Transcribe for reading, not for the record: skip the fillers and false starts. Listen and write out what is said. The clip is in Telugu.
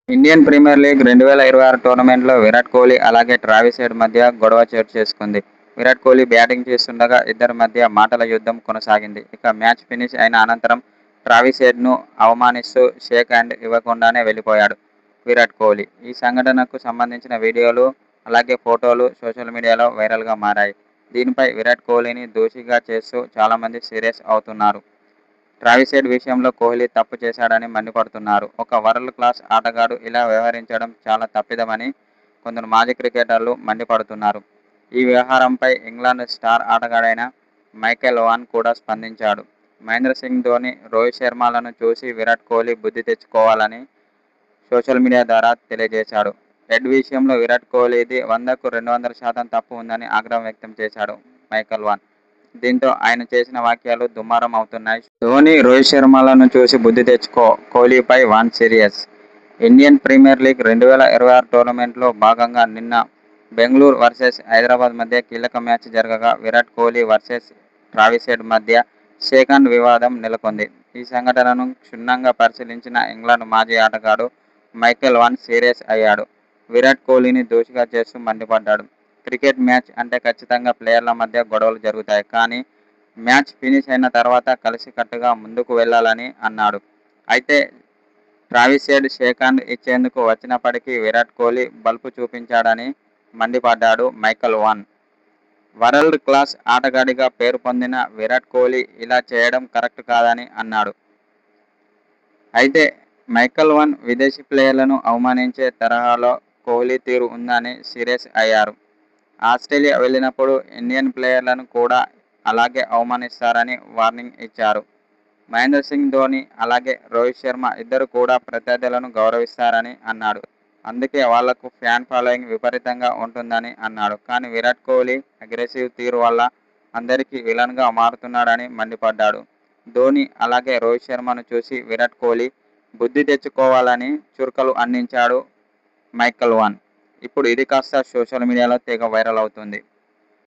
ఇండియన్ ప్రీమియర్ లీగ్ 2026 టోర్నమెంట్లో విరాట్ కోహ్లీ అలాగే ట్రావిస్ హెడ్ మధ్య గొడవ చోటు చేసుకుంది. విరాట్ కోహ్లీ బ్యాటింగ్ చేస్తుండగా ఇద్దరి మధ్య మాటల యుద్ధం కొనసాగింది. ఇక మ్యాచ్ ఫినిష్ అయిన అనంతరం ట్రావిస్ హెడ్ను అవమానిస్తూ షేక్ హ్యాండ్ ఇవ్వకుండానే వెళ్లిపోయాడు విరాట్ కోహ్లీ. ఈ సంఘటనకు సంబంధించిన వీడియోలు అలాగే ఫోటోలు సోషల్ మీడియాలో వైరల్గా మారాయి. దీనిపై విరాట్ కోహ్లీని దోషిగా చేస్తూ చాలామంది సీరియస్ అవుతున్నారు. ట్రావిస్ హెడ్ విషయంలో కోహ్లీ తప్పు చేశాడని మండిపడుతున్నారు. ఒక వరల్డ్ క్లాస్ ఆటగాడు ఇలా వ్యవహరించడం చాలా తప్పిదమని కొందరు మాజీ క్రికెటర్లు మండిపడుతున్నారు. ఈ వ్యవహారంపై ఇంగ్లాండ్ స్టార్ ఆటగాడైన మైకెల్ వాన్ కూడా స్పందించాడు. మహేంద్ర సింగ్ ధోని, రోహిత్ శర్మలను చూసి విరాట్ కోహ్లీ బుద్ధి తెచ్చుకోవాలని సోషల్ మీడియా ద్వారా తెలియజేశాడు. హెడ్ విషయంలో విరాట్ కోహ్లీది 100కు 200% తప్పు ఉందని ఆగ్రహం వ్యక్తం చేశాడు మైకెల్ వాన్. దీంతో ఆయన చేసిన వ్యాఖ్యలు దుమారం అవుతున్నాయి. ధోని, రోహిత్ శర్మలను చూసి బుద్ధి తెచ్చుకో, కోహ్లీపై Vaughan serious. Indian Premier League 2026 టోర్నమెంట్లో భాగంగా నిన్న బెంగళూరు వర్సెస్ హైదరాబాద్ మధ్య కీలక మ్యాచ్ జరగగా Virat Kohli versus Travis Head మధ్య షేక్ హ్యాండ్ వివాదం నెలకొంది. ఈ సంఘటనను క్షుణ్ణంగా పరిశీలించిన ఇంగ్లాండ్ మాజీ ఆటగాడు మైకెల్ వాన్ సీరియస్ అయ్యాడు. విరాట్ కోహ్లీని దోషిగా చేస్తూ మండిపడ్డాడు. క్రికెట్ మ్యాచ్ అంటే ఖచ్చితంగా ప్లేయర్ల మధ్య గొడవలు జరుగుతాయి. కానీ మ్యాచ్ ఫినిష్ అయిన తర్వాత కలిసికట్టుగా ముందుకు వెళ్లాలని అన్నాడు. అయితే ట్రావిస్ హెడ్ షేక్ హ్యాండ్ ఇచ్చేందుకు వచ్చినప్పటికీ విరాట్ కోహ్లీ బల్బు చూపించాడని మండిపడ్డాడు మైకెల్ వాన్. వరల్డ్ క్లాస్ ఆటగాడిగా పేరు పొందిన విరాట్ కోహ్లీ ఇలా చేయడం కరెక్ట్ కాదని అన్నాడు. అయితే మైకెల్ వాన్ విదేశీ ప్లేయర్లను అవమానించే తరహాలో కోహ్లీ తీరు ఉందని సీరియస్ అయ్యారు. ఆస్ట్రేలియా వెళ్లినప్పుడు ఇండియన్ ప్లేయర్లను కూడా అలాగే అవమానిస్తారని వార్నింగ్ ఇచ్చారు. మహేంద్ర సింగ్ ధోని అలాగే రోహిత్ శర్మ ఇద్దరు కూడా ప్రత్యర్థులను గౌరవిస్తారని అన్నాడు. అందుకే వాళ్లకు ఫ్యాన్ ఫాలోయింగ్ విపరీతంగా ఉంటుందని అన్నాడు. కానీ విరాట్ కోహ్లీ అగ్రెసివ్ తీరు వల్ల అందరికీ విలన్గా మారుతున్నాడని మండిపడ్డాడు. ధోని అలాగే రోహిత్ శర్మను చూసి విరాట్ కోహ్లీ బుద్ధి తెచ్చుకోవాలని చురకలు అందించాడు మైకెల్ వాన్. ఇప్పుడు ఇది కాస్త సోషల్ మీడియాలో తెగ వైరల్ అవుతుంది.